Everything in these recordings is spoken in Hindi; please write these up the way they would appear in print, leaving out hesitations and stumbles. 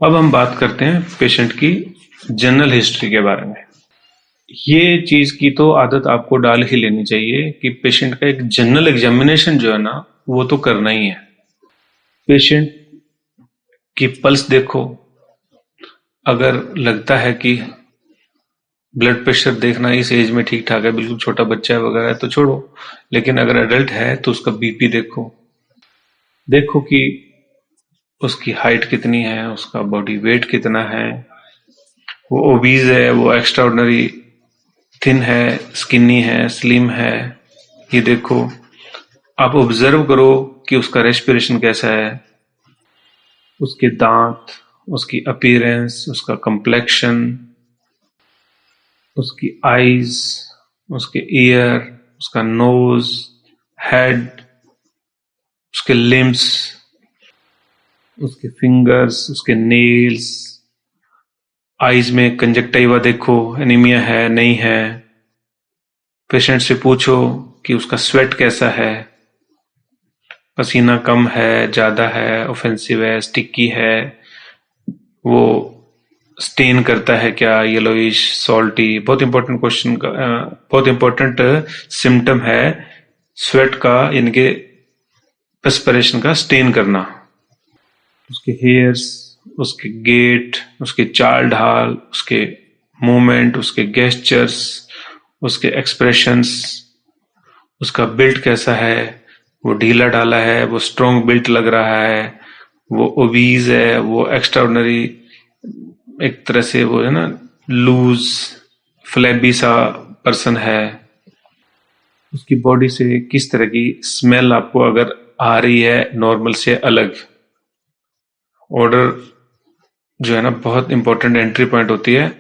अब हम बात करते हैं पेशेंट की जनरल हिस्ट्री के बारे में। ये चीज की तो आदत आपको डाल ही लेनी चाहिए कि पेशेंट का एक जनरल एग्जामिनेशन जो है ना, वो तो करना ही है। पेशेंट की पल्स देखो, अगर लगता है कि ब्लड प्रेशर देखना इस एज में ठीक ठाक है, बिल्कुल छोटा बच्चा है वगैरह है तो छोड़ो, लेकिन अगर एडल्ट है तो उसका बीपी देखो। देखो कि उसकी हाइट कितनी है, उसका बॉडी वेट कितना है, वो ओबीज है, वो एक्स्ट्रा ऑर्डिनरी थिन है, स्किनी है, स्लिम है, ये देखो। आप ऑब्जर्व करो कि उसका रेस्पिरेशन कैसा है, उसके दांत, उसकी अपीयरेंस, उसका कंप्लेक्शन, उसकी आईज, उसके ईयर, उसका नोज, हेड, उसके लिम्स, उसके फिंगर्स, उसके नेल्स, आईज में कंजक्टिवा देखो, एनीमिया है नहीं है। पेशेंट से पूछो कि उसका स्वेट कैसा है, पसीना कम है, ज्यादा है, ऑफेंसिव है, स्टिकी है, वो स्टेन करता है क्या, येलोइश, सॉल्टी। बहुत इंपॉर्टेंट क्वेश्चन का, बहुत इंपॉर्टेंट सिम्टम है स्वेट का, यानी कि पर्सपिरेशन का स्टेन करना। उसके हेयर्स, उसके गेट, उसके चाल ढाल, उसके मूवमेंट, उसके गेस्चर्स, उसके एक्सप्रेशंस, उसका बिल्ट कैसा है, वो ढीला ढाला है, वो स्ट्रॉन्ग बिल्ट लग रहा है, वो ओबीज है, वो एक्स्ट्रा ऑर्डिनरी एक तरह से वो है ना लूज फ्लैबी सा पर्सन है। उसकी बॉडी से किस तरह की स्मेल आपको अगर आ रही है नॉर्मल से अलग। ऑर्डर जो है ना बहुत इंपॉर्टेंट एंट्री पॉइंट होती है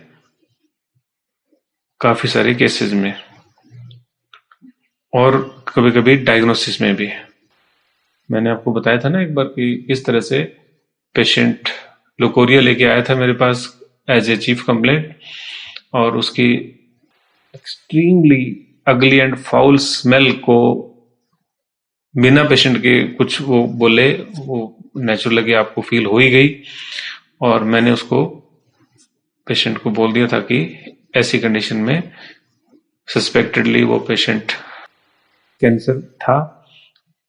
काफी सारे केसेस में, और कभी कभी डायग्नोसिस में भी। मैंने आपको बताया था ना एक बार कि किस तरह से पेशेंट लुकोरिया लेके आया था मेरे पास एज ए चीफ कंप्लेंट, और उसकी एक्सट्रीमली अगली एंड फाउल स्मेल को बिना पेशेंट के कुछ वो बोले, वो नेचुरल लगे, आपको फील हो ही गई। और मैंने उसको पेशेंट को बोल दिया था कि ऐसी कंडीशन में सस्पेक्टेडली वो पेशेंट कैंसर था,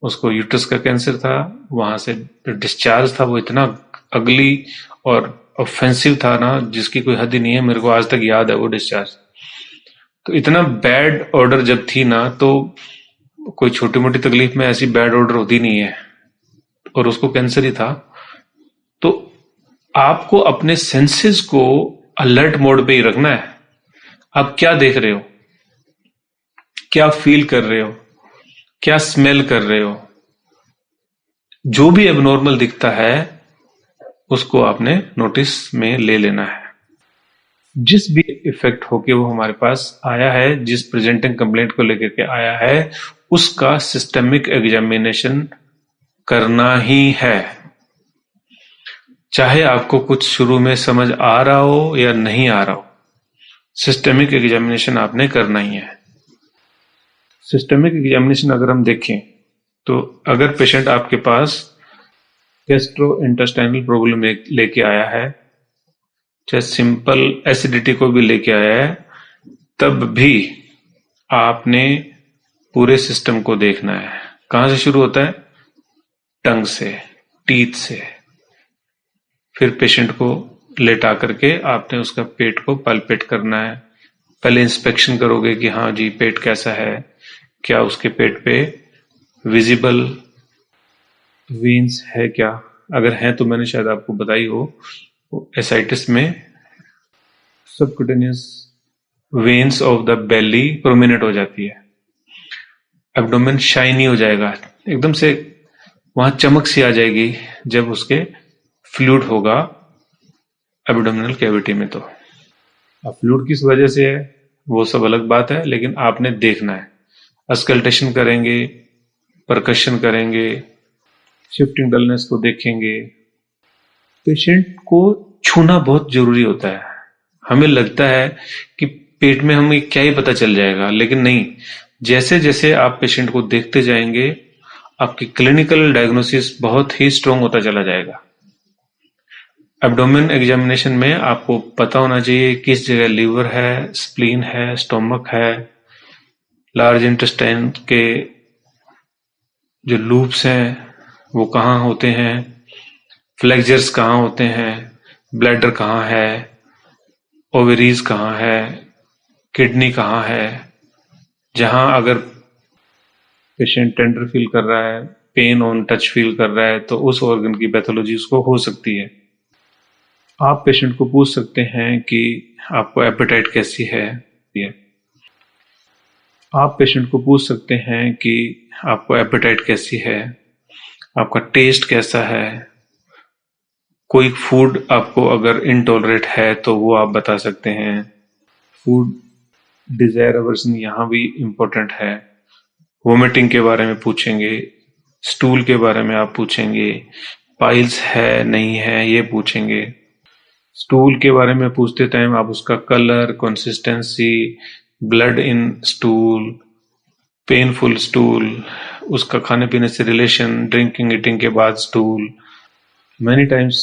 उसको यूट्रस का कैंसर था, वहां से डिस्चार्ज था, वो इतना अगली और ऑफेंसिव था ना जिसकी कोई हद ही नहीं है। मेरे को आज तक याद है वो डिस्चार्ज। तो इतना बैड ऑर्डर जब थी ना, तो कोई छोटी मोटी तकलीफ में ऐसी बैड ऑर्डर होती नहीं है, और उसको कैंसर ही था। तो आपको अपने सेंसेस को अलर्ट मोड पे ही रखना है। आप क्या देख रहे हो, क्या फील कर रहे हो, क्या स्मेल कर रहे हो, जो भी एबनॉर्मल दिखता है उसको आपने नोटिस में ले लेना है। जिस भी इफेक्ट होके वो हमारे पास आया है, जिस प्रेजेंटिंग कंप्लेंट को लेकर के आया है, उसका सिस्टमिक एग्जामिनेशन करना ही है। चाहे आपको कुछ शुरू में समझ आ रहा हो या नहीं आ रहा हो, सिस्टमिक एग्जामिनेशन आपने करना ही है। सिस्टमिक एग्जामिनेशन अगर हम देखें तो अगर पेशेंट आपके पास गैस्ट्रोइंटेस्टाइनल प्रॉब्लम लेके आया है, चाहे सिंपल एसिडिटी को भी लेके आया है, तब भी आपने पूरे सिस्टम को देखना है। कहां से शुरू होता है? टंग से, टीथ से। फिर पेशेंट को लेटा करके आपने उसका पेट को पल्पेट करना है। पहले इंस्पेक्शन करोगे कि हाँ जी पेट कैसा है, क्या उसके पेट पे विजिबल वेन्स है क्या, अगर हैं तो मैंने शायद आपको बताई हो, एसाइटिस में subcutaneous veins of the belly prominent हो जाती है, एब्डोमेन शाइनी हो जाएगा, एकदम से वहां चमक सी आ जाएगी जब उसके फ्लूइड होगा एब्डोमिनल कैविटी में। तो अब फ्लूइड किस वजह से है वो सब अलग बात है, लेकिन आपने देखना है। अस्कल्टेशन करेंगे, परकशन करेंगे, शिफ्टिंग डलनेस को देखेंगे। पेशेंट को छूना बहुत जरूरी होता है। हमें लगता है कि पेट में हमें क्या ही पता चल जाएगा, लेकिन नहीं। जैसे जैसे आप पेशेंट को देखते जाएंगे, आपकी क्लिनिकल डायग्नोसिस बहुत ही स्ट्रांग होता चला जाएगा। एब्डोमेन एग्जामिनेशन में आपको पता होना चाहिए किस जगह लीवर है, स्प्लीन है, स्टोमक है, लार्ज इंटेस्टाइन के जो लूप्स हैं वो कहाँ होते हैं, फ्लेक्सर्स कहाँ होते हैं, ब्लैडर कहाँ है, ओवरीज कहाँ है, किडनी कहाँ है। जहां अगर पेशेंट टेंडर फील कर रहा है, पेन ऑन टच फील कर रहा है, तो उस ऑर्गन की पैथोलॉजी उसको हो सकती है। आप पेशेंट को पूछ सकते हैं कि आपको एपेटाइट कैसी है। आप पेशेंट को पूछ सकते हैं कि आपको एपेटाइट कैसी है, आपका टेस्ट कैसा है, कोई फूड आपको अगर इनटॉलरेट है तो वो आप बता सकते हैं। फूड डिजायर अवर्सन यहाँ भी इम्पोर्टेंट है। वोमिटिंग के बारे में पूछेंगे, स्टूल के बारे में आप पूछेंगे, पाइल्स है नहीं है ये पूछेंगे। स्टूल के बारे में पूछते टाइम आप उसका colour, consistency, blood in stool, painful stool, उसका खाने पीने से रिलेशन, ड्रिंकिंग ईटिंग के बाद stool, many times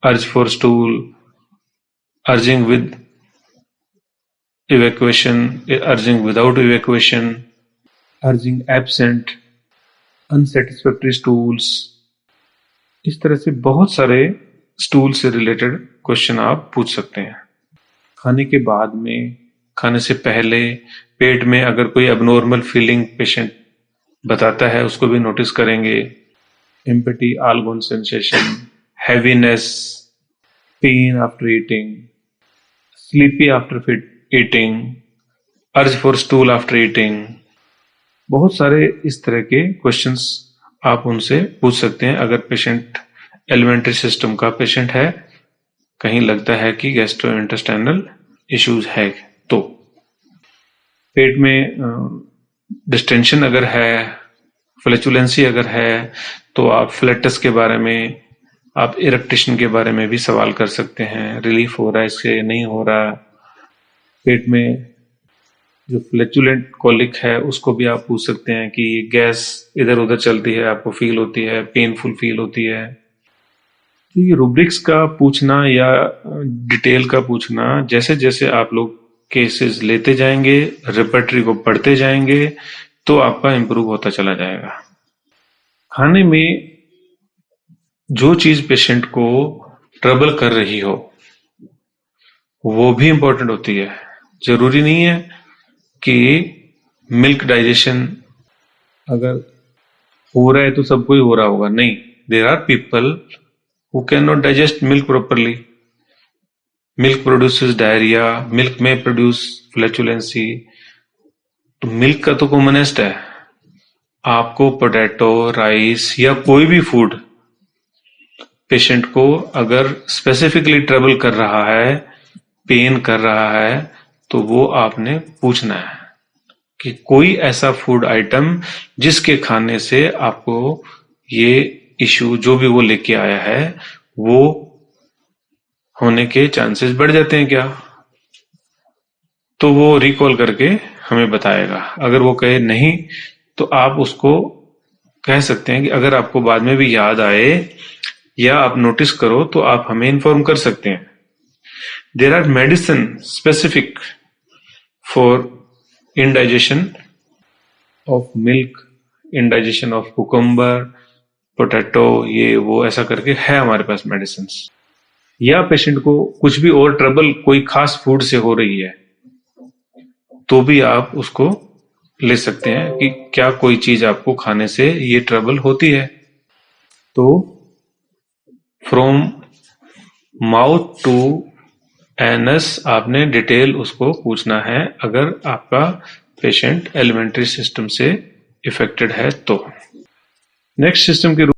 urge for stool, urging with evacuation, urging without evacuation, urging absent, unsatisfactory stools। इस तरह से बहुत सारे स्टूल से रिलेटेड क्वेश्चन आप पूछ सकते हैं। खाने के बाद में, खाने से पहले पेट में अगर कोई abnormal फीलिंग पेशेंट बताता है उसको भी नोटिस करेंगे। empty algon sensation, heaviness, pain after eating, sleepy after eating, urge for stool after eating। बहुत सारे इस तरह के क्वेश्चंस आप उनसे पूछ सकते हैं अगर पेशेंट एलिमेंट्री सिस्टम का पेशेंट है, कहीं लगता है कि गैस्ट्रोइंटेस्टाइनल इश्यूज है। तो पेट में डिस्टेंशन अगर है, फ्लैचुलेंसी अगर है, तो आप फ्लैटस के बारे में, आप इरेक्टेशन के बारे में भी सवाल कर सकते हैं। रिलीफ हो रहा है इससे, नहीं हो रहा। पेट में जो फ्लैचुलेंट कॉलिक है उसको भी आप पूछ सकते हैं कि गैस इधर उधर चलती है, आपको फील होती है, पेनफुल फील होती है। तो ये रूब्रिक्स का पूछना या डिटेल का पूछना, जैसे जैसे आप लोग केसेस लेते जाएंगे, रिपर्टरी को पढ़ते जाएंगे, तो आपका इंप्रूव होता चला जाएगा। खाने में जो चीज पेशेंट को ट्रबल कर रही हो वो भी इंपॉर्टेंट होती है। जरूरी नहीं है कि मिल्क डाइजेशन अगर हो रहा है तो सबको ही हो रहा होगा, नहीं। There are people who can not digest milk properly. Milk produces diarrhoea, milk में प्रोड्यूस फ्लैचुलेंसी। तो मिल्क का तो कॉमनेस्ट है। आपको पोटैटो, राइस या कोई भी फूड पेशेंट को अगर स्पेसिफिकली ट्रबल कर रहा है, पेन कर रहा है, तो वो आपने पूछना है कि कोई ऐसा फूड आइटम जिसके खाने से आपको ये इश्यू जो भी वो लेके आया है वो होने के चांसेस बढ़ जाते हैं क्या। तो वो रिकॉल करके हमें बताएगा। अगर वो कहे नहीं तो आप उसको कह सकते हैं कि अगर आपको बाद में भी याद आए या आप नोटिस करो तो आप हमें इन्फॉर्म कर सकते हैं। There are medicine specific for indigestion of milk, indigestion of cucumber, potato, ये वो ऐसा करके है हमारे पास मेडिसिन। या पेशेंट को कुछ भी और ट्रबल कोई खास फूड से हो रही है तो भी आप उसको ले सकते हैं कि क्या कोई चीज आपको खाने से ये ट्रबल होती है। तो फ्रॉम माउथ टू एनस आपने डिटेल उसको पूछना है अगर आपका पेशेंट एलिमेंट्री सिस्टम से इफेक्टेड है तो। नेक्स्ट सिस्टम के